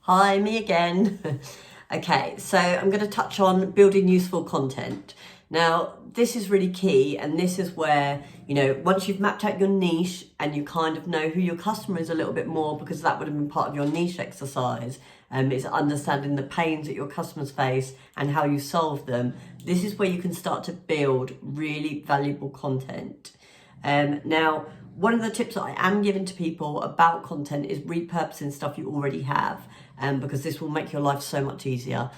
Hi, me again. Okay, so I'm going to touch on building useful content. Now, this is really key, and this is where, once you've mapped out your niche and you kind of know who your customer is a little bit more, because that would have been part of your niche exercise, is understanding the pains that your customers face and how you solve them. This is where you can start to build really valuable content. Now, one of the tips that I am giving to people about content is repurposing stuff you already have, because this will make your life so much easier.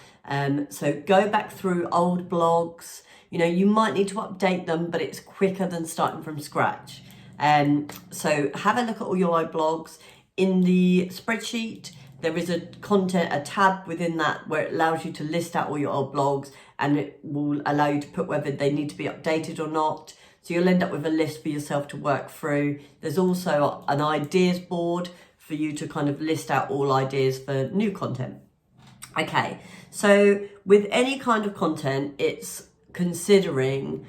So go back through old blogs. You might need to update them, but it's quicker than starting from scratch. So have a look at all your old blogs. In the spreadsheet, there is a tab within that where it allows you to list out all your old blogs, and it will allow you to put whether they need to be updated or not. So you'll end up with a list for yourself to work through. There's also an ideas board for you to kind of list out all ideas for new content. Okay, so with any kind of content, it's considering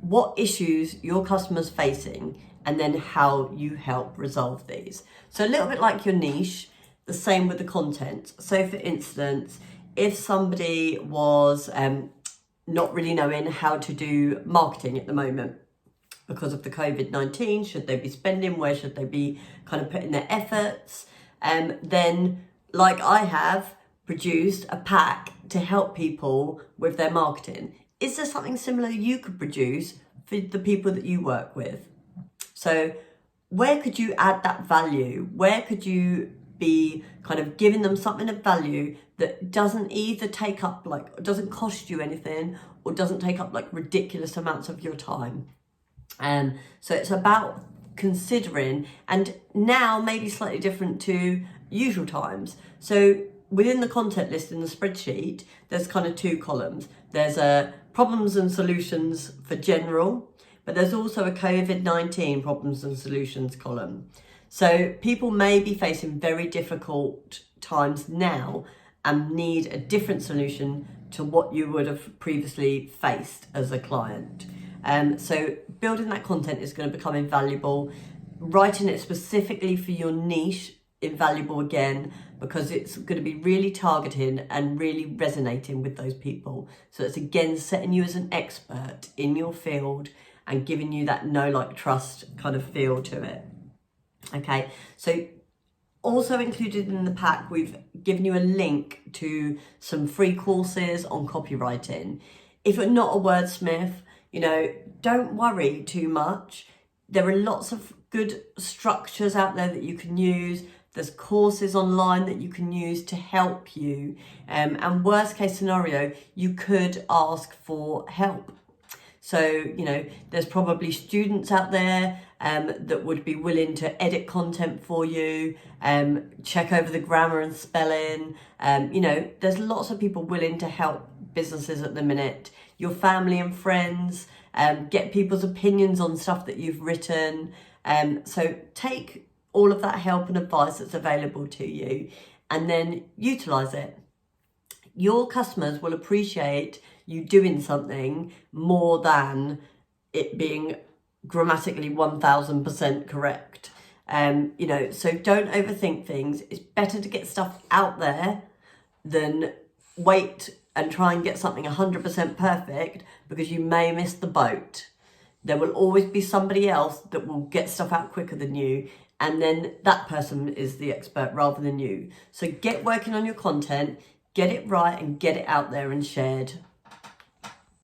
what issues your customer's facing and then how you help resolve these. So a little bit like your niche, the same with the content. So for instance, if somebody was not really knowing how to do marketing at the moment because of the COVID-19, should they be spending, where should they be kind of putting their efforts, then like I have produced a pack to help people with their marketing. Is there something similar you could produce for the people that you work with? So where could you add that value? Where could you be kind of giving them something of value that doesn't either take up doesn't cost you anything or doesn't take up ridiculous amounts of your time? So it's about considering, and now maybe slightly different to usual times. So within the content list in the spreadsheet, there's kind of two columns. There's problems and solutions for general, but there's also a COVID-19 problems and solutions column. So people may be facing very difficult times now and need a different solution to what you would have previously faced as a client. So building that content is going to become invaluable. Writing it specifically for your niche, invaluable again, because it's going to be really targeting and really resonating with those people. So it's again setting you as an expert in your field and giving you that know, like, trust kind of feel to it. Okay, so also included in the pack, we've given you a link to some free courses on copywriting. If you're not a wordsmith, don't worry too much. There are lots of good structures out there that you can use. There's courses online that you can use to help you. And worst case scenario, you could ask for help. So, there's probably students out there that would be willing to edit content for you, check over the grammar and spelling. There's lots of people willing to help businesses at the minute. Your family and friends, get people's opinions on stuff that you've written. So take all of that help and advice that's available to you and then utilize it. Your customers will appreciate you doing something more than it being grammatically 1000% correct. So don't overthink things. It's better to get stuff out there than wait and try and get something 100% perfect, because you may miss the boat. There will always be somebody else that will get stuff out quicker than you, and then that person is the expert rather than you. So get working on your content, get it right and get it out there and shared.